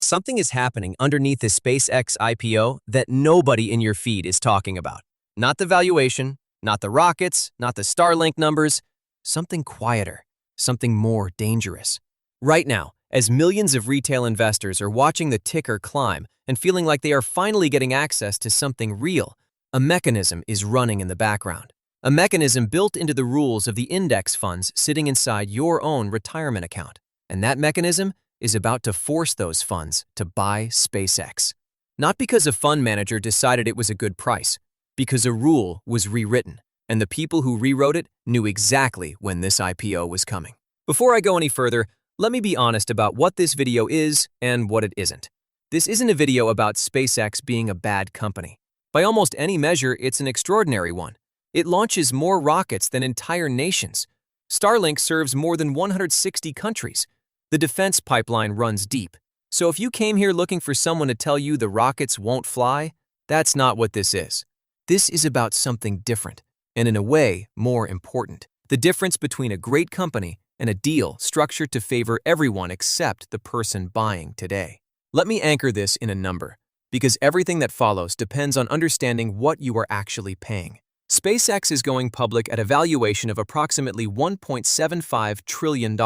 Something is happening underneath the SpaceX IPO that nobody in your feed is talking about. Not the valuation, not the rockets, not the Starlink numbers, something quieter, something more dangerous. Right now, as millions of retail investors are watching the ticker climb and feeling like they are finally getting access to something real, a mechanism is running in the background. A mechanism built into the rules of the index funds sitting inside your own retirement account. And that mechanism is about to force those funds to buy SpaceX. Not because a fund manager decided it was a good price, because a rule was rewritten, and the people who rewrote it knew exactly when this IPO was coming. Before I go any further, let me be honest about what this video is and what it isn't. This isn't a video about SpaceX being a bad company. By almost any measure, it's an extraordinary one. It launches more rockets than entire nations. Starlink serves more than 160 countries. The defense pipeline runs deep. So if you came here looking for someone to tell you the rockets won't fly, that's not what this is. This is about something different, and in a way, more important. The difference between a great company and a deal structured to favor everyone except the person buying today. Let me anchor this in a number, because everything that follows depends on understanding what you are actually paying. SpaceX is going public at a valuation of approximately $1.75 trillion,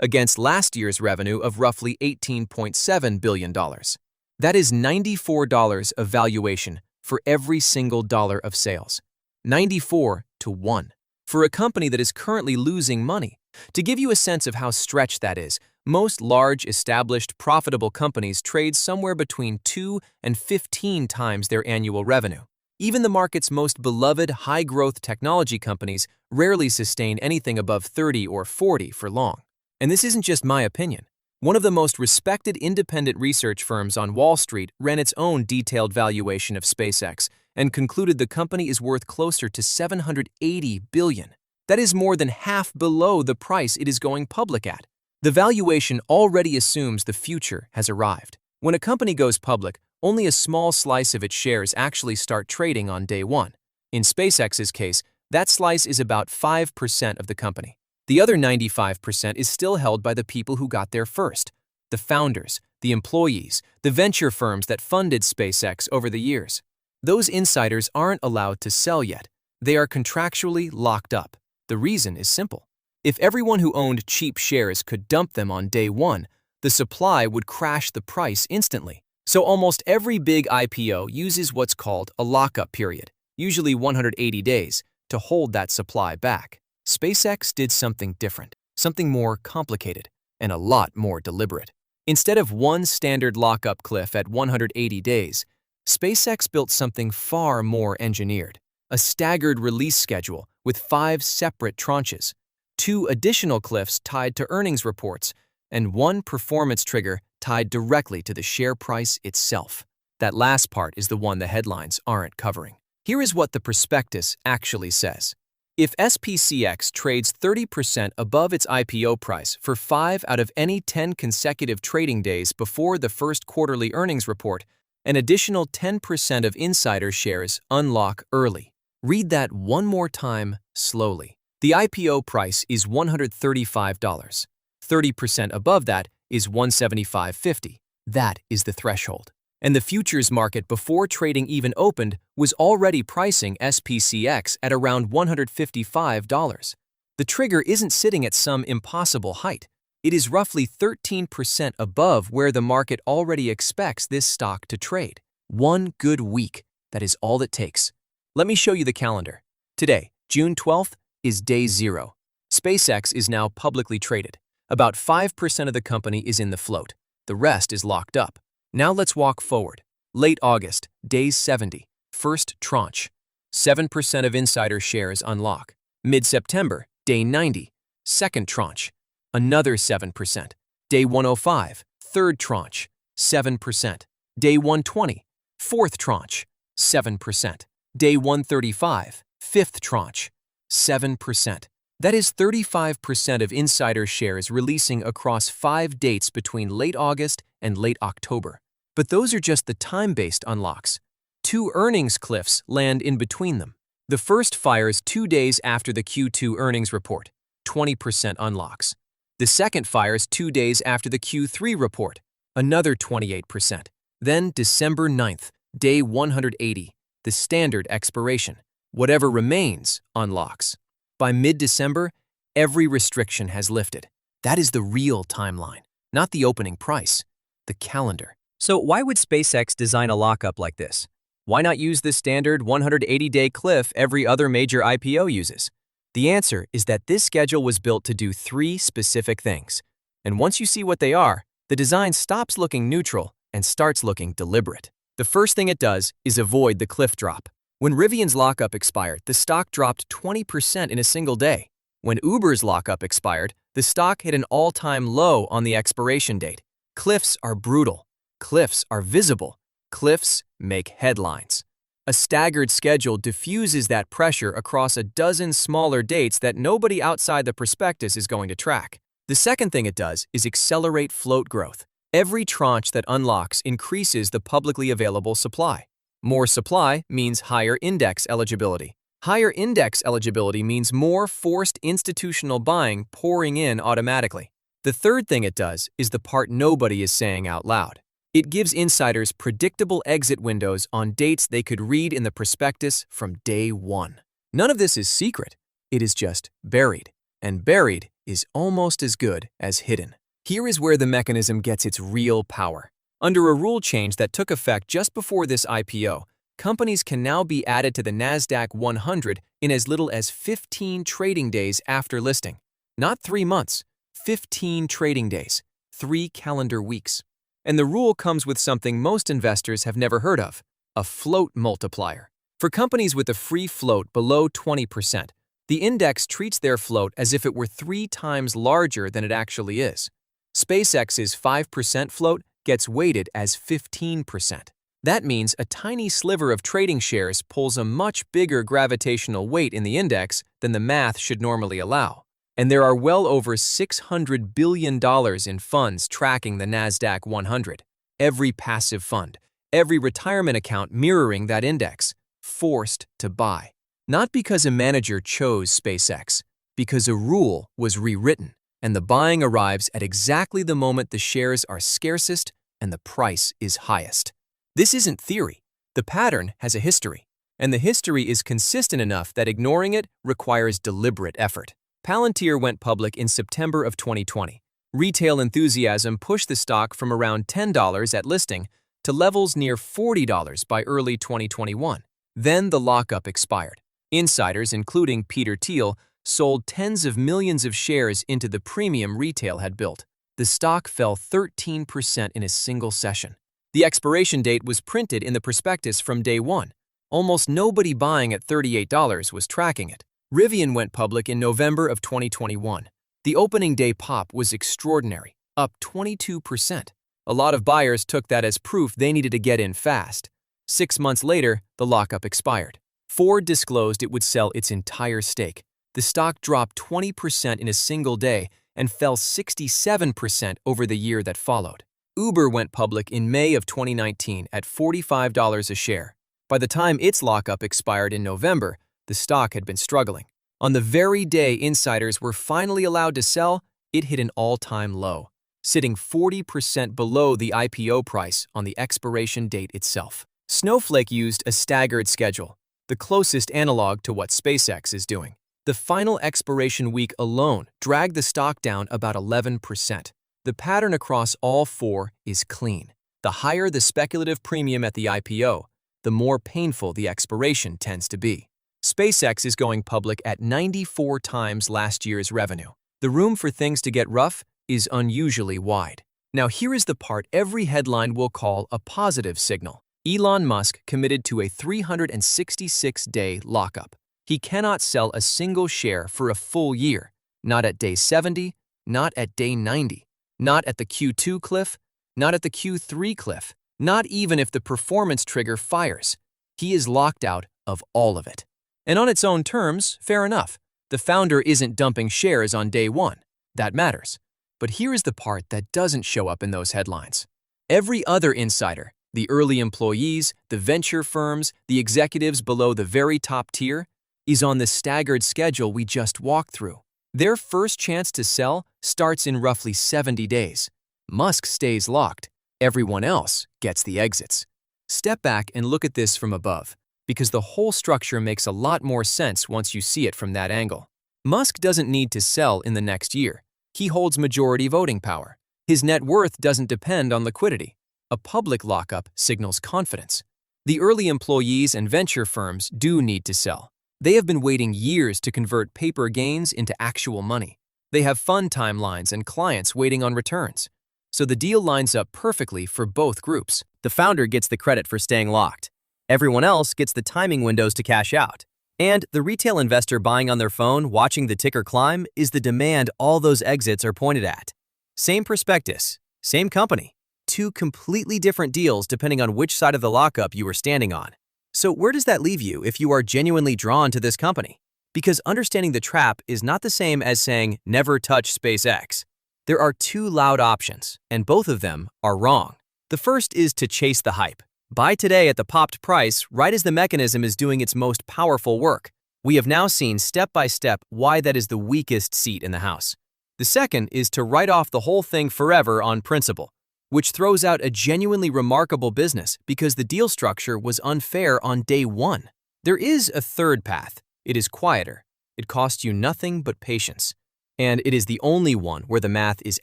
against last year's revenue of roughly $18.7 billion. That is $94 of valuation for every single dollar of sales. 94 to 1. For a company that is currently losing money. To give you a sense of how stretched that is, most large, established, profitable companies trade somewhere between 2 and 15 times their annual revenue. Even the market's most beloved high-growth technology companies rarely sustain anything above 30 or 40 for long. And this isn't just my opinion. One of the most respected independent research firms on Wall Street ran its own detailed valuation of SpaceX and concluded the company is worth closer to $780 billion. That is more than half below the price it is going public at. The valuation already assumes the future has arrived. When a company goes public, only a small slice of its shares actually start trading on day one. In SpaceX's case, that slice is about 5% of the company. The other 95% is still held by the people who got there first, the founders, the employees, the venture firms that funded SpaceX over the years. Those insiders aren't allowed to sell yet. They are contractually locked up. The reason is simple. If everyone who owned cheap shares could dump them on day one, the supply would crash the price instantly. So almost every big IPO uses what's called a lockup period, usually 180 days, to hold that supply back. SpaceX did something different, something more complicated, and a lot more deliberate. Instead of one standard lockup cliff at 180 days, SpaceX built something far more engineered, a staggered release schedule with 5 separate tranches, 2 additional cliffs tied to earnings reports, and 1 performance trigger tied directly to the share price itself. That last part is the one the headlines aren't covering. Here is what the prospectus actually says. If SPCX trades 30% above its IPO price for 5 out of any 10 consecutive trading days before the first quarterly earnings report, an additional 10% of insider shares unlock early. Read that one more time slowly. The IPO price is $135. 30% above that is $175.50. That is the threshold. And the futures market before trading even opened was already pricing SPCX at around $155. The trigger isn't sitting at some impossible height. It is roughly 13% above where the market already expects this stock to trade. One good week, that is all it takes. Let me show you the calendar. Today, June 12th, is day 0. SpaceX is now publicly traded. About 5% of the company is in the float. The rest is locked up. Now let's walk forward. Late August, day 70, first tranche. 7% of insider shares unlock. Mid-September, day 90, second tranche. Another 7%. Day 105, third tranche, 7%. Day 120, fourth tranche, 7%. Day 135, fifth tranche, 7%. That is 35% of insider shares releasing across 5 dates between late August and late October. But those are just the time-based unlocks. 2 earnings cliffs land in between them. The first fires 2 days after the Q2 earnings report, 20% unlocks. The second fires 2 days after the Q3 report, another 28%. Then December 9th, day 180, the standard expiration. Whatever remains unlocks. By mid-December, every restriction has lifted. That is the real timeline, not the opening price, the calendar. So why would SpaceX design a lockup like this? Why not use the standard 180-day cliff every other major IPO uses? The answer is that this schedule was built to do three specific things. And once you see what they are, the design stops looking neutral and starts looking deliberate. The first thing it does is avoid the cliff drop. When Rivian's lockup expired, the stock dropped 20% in a single day. When Uber's lockup expired, the stock hit an all-time low on the expiration date. Cliffs are brutal. Cliffs are visible. Cliffs make headlines. A staggered schedule diffuses that pressure across a dozen smaller dates that nobody outside the prospectus is going to track. The second thing it does is accelerate float growth. Every tranche that unlocks increases the publicly available supply. More supply means higher index eligibility. Higher index eligibility means more forced institutional buying pouring in automatically. The third thing it does is the part nobody is saying out loud. It gives insiders predictable exit windows on dates they could read in the prospectus from day one. None of this is secret. It is just buried. And buried is almost as good as hidden. Here is where the mechanism gets its real power. Under a rule change that took effect just before this IPO, companies can now be added to the NASDAQ 100 in as little as 15 trading days after listing. Not 3 months, 15 trading days, 3 calendar weeks. And the rule comes with something most investors have never heard of, a float multiplier. For companies with a free float below 20%, the index treats their float as if it were 3 times larger than it actually is. SpaceX's 5% float gets weighted as 15%. That means a tiny sliver of trading shares pulls a much bigger gravitational weight in the index than the math should normally allow. And there are well over $600 billion in funds tracking the NASDAQ 100. Every passive fund, every retirement account mirroring that index, forced to buy. Not because a manager chose SpaceX, because a rule was rewritten, and the buying arrives at exactly the moment the shares are scarcest and the price is highest. This isn't theory. The pattern has a history, and the history is consistent enough that ignoring it requires deliberate effort. Palantir went public in September of 2020. Retail enthusiasm pushed the stock from around $10 at listing to levels near $40 by early 2021. Then the lockup expired. Insiders, including Peter Thiel, sold tens of millions of shares into the premium retail had built. The stock fell 13% in a single session. The expiration date was printed in the prospectus from day one. Almost nobody buying at $38 was tracking it. Rivian went public in November of 2021. The opening day pop was extraordinary, up 22%. A lot of buyers took that as proof they needed to get in fast. 6 months later, the lockup expired. Ford disclosed it would sell its entire stake. The stock dropped 20% in a single day and fell 67% over the year that followed. Uber went public in May of 2019 at $45 a share. By the time its lockup expired in November, the stock had been struggling. On the very day insiders were finally allowed to sell, it hit an all-time low, sitting 40% below the IPO price on the expiration date itself. Snowflake used a staggered schedule, the closest analog to what SpaceX is doing. The final expiration week alone dragged the stock down about 11%. The pattern across all four is clean. The higher the speculative premium at the IPO, the more painful the expiration tends to be. SpaceX is going public at 94 times last year's revenue. The room for things to get rough is unusually wide. Now here is the part every headline will call a positive signal. Elon Musk committed to a 366-day lockup. He cannot sell a single share for a full year, not at day 70, not at day 90, not at the Q2 cliff, not at the Q3 cliff, not even if the performance trigger fires. He is locked out of all of it. And on its own terms, fair enough. The founder isn't dumping shares on day one. That matters. But here is the part that doesn't show up in those headlines. Every other insider, the early employees, the venture firms, the executives below the very top tier, is on the staggered schedule we just walked through. Their first chance to sell starts in roughly 70 days. Musk stays locked. Everyone else gets the exits. Step back and look at this from above, because the whole structure makes a lot more sense once you see it from that angle. Musk doesn't need to sell in the next year. He holds majority voting power. His net worth doesn't depend on liquidity. A public lockup signals confidence. The early employees and venture firms do need to sell. They have been waiting years to convert paper gains into actual money. They have fund timelines and clients waiting on returns. So the deal lines up perfectly for both groups. The founder gets the credit for staying locked. Everyone else gets the timing windows to cash out. And the retail investor buying on their phone, watching the ticker climb, is the demand all those exits are pointed at. Same prospectus, same company. Two completely different deals depending on which side of the lockup you are standing on. So where does that leave you if you are genuinely drawn to this company? Because understanding the trap is not the same as saying never touch SpaceX. There are two loud options, and both of them are wrong. The first is to chase the hype. Buy today at the popped price right as the mechanism is doing its most powerful work. We have now seen step by step why that is the weakest seat in the house. The second is to write off the whole thing forever on principle, which throws out a genuinely remarkable business because the deal structure was unfair on day one. There is a third path. It is quieter. It costs you nothing but patience. And it is the only one where the math is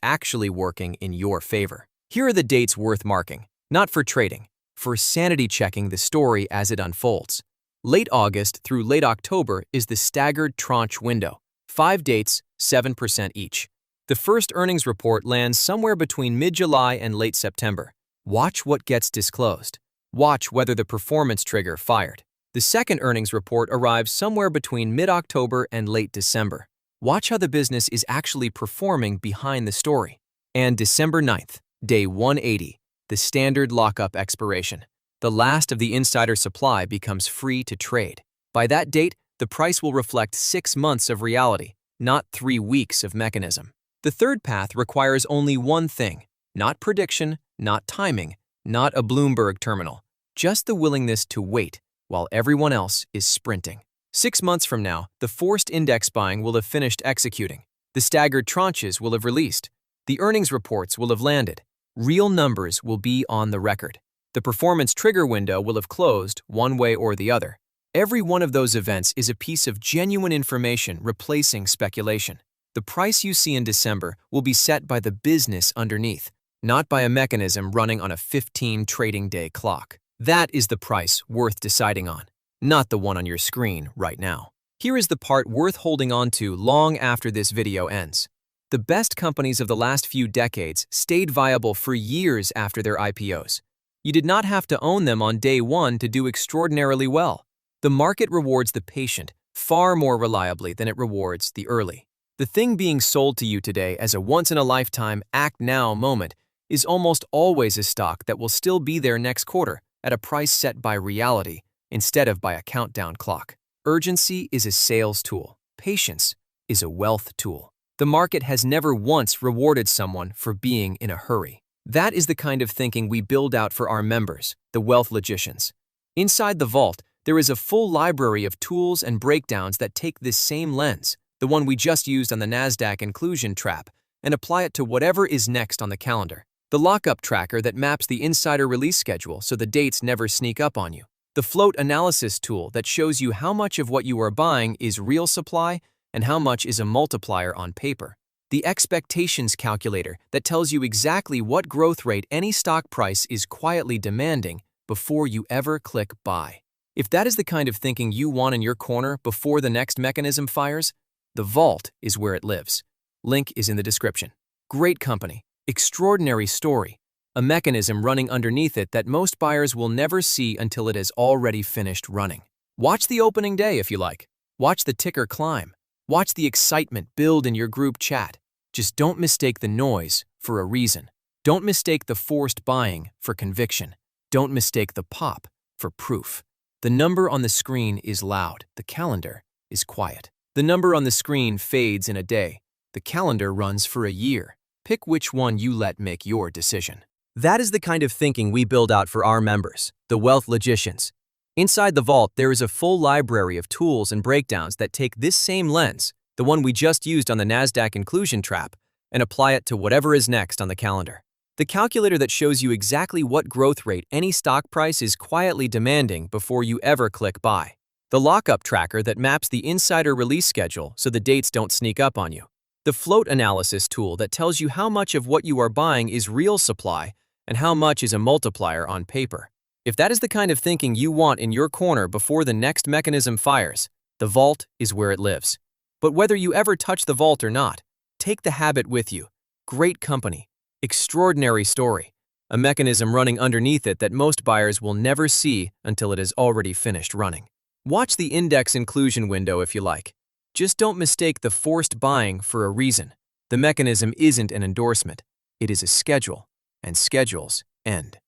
actually working in your favor. Here are the dates worth marking, not for trading, for sanity checking the story as it unfolds. Late August through late October is the staggered tranche window. 5 dates, 7% each. The first earnings report lands somewhere between mid-July and late September. Watch what gets disclosed. Watch whether the performance trigger fired. The second earnings report arrives somewhere between mid-October and late December. Watch how the business is actually performing behind the story. And December 9th, day 180, the standard lockup expiration. The last of the insider supply becomes free to trade. By that date, the price will reflect 6 months of reality, not 3 weeks of mechanism. The third path requires only one thing, not prediction, not timing, not a Bloomberg terminal, just the willingness to wait while everyone else is sprinting. 6 months from now, the forced index buying will have finished executing. The staggered tranches will have released. The earnings reports will have landed. Real numbers will be on the record. The performance trigger window will have closed one way or the other. Every one of those events is a piece of genuine information replacing speculation. The price you see in December will be set by the business underneath, not by a mechanism running on a 15 trading day clock. That is the price worth deciding on, not the one on your screen right now. Here is the part worth holding on to long after this video ends. The best companies of the last few decades stayed viable for years after their IPOs. You did not have to own them on day one to do extraordinarily well. The market rewards the patient far more reliably than it rewards the early. The thing being sold to you today as a once-in-a-lifetime act now moment is almost always a stock that will still be there next quarter at a price set by reality instead of by a countdown clock. Urgency is a sales tool. Patience is a wealth tool. The market has never once rewarded someone for being in a hurry. That is the kind of thinking we build out for our members, the wealth logicians. Inside the vault, there is a full library of tools and breakdowns that take this same lens, the one we just used on the NASDAQ inclusion trap, and apply it to whatever is next on the calendar. The lockup tracker that maps the insider release schedule so the dates never sneak up on you. The float analysis tool that shows you how much of what you are buying is real supply and how much is a multiplier on paper. The expectations calculator that tells you exactly what growth rate any stock price is quietly demanding before you ever click buy. If that is the kind of thinking you want in your corner before the next mechanism fires, the vault is where it lives. Link is in the description. Great company, extraordinary story, a mechanism running underneath it that most buyers will never see until it has already finished running. Watch the opening day if you like. Watch the ticker climb. Watch the excitement build in your group chat. Just don't mistake the noise for a reason. Don't mistake the forced buying for conviction. Don't mistake the pop for proof. The number on the screen is loud. The calendar is quiet. The number on the screen fades in a day. The calendar runs for a year. Pick which one you let make your decision. That is the kind of thinking we build out for our members, the wealth logicians. Inside the vault, there is a full library of tools and breakdowns that take this same lens, the one we just used on the NASDAQ inclusion trap, and apply it to whatever is next on the calendar. The calculator that shows you exactly what growth rate any stock price is quietly demanding before you ever click buy. The lockup tracker that maps the insider release schedule so the dates don't sneak up on you. The float analysis tool that tells you how much of what you are buying is real supply and how much is a multiplier on paper. If that is the kind of thinking you want in your corner before the next mechanism fires, the vault is where it lives. But whether you ever touch the vault or not, take the habit with you. Great company. Extraordinary story. A mechanism running underneath it that most buyers will never see until it is already finished running. Watch the index inclusion window if you like. Just don't mistake the forced buying for a reason. The mechanism isn't an endorsement. It is a schedule, and schedules end.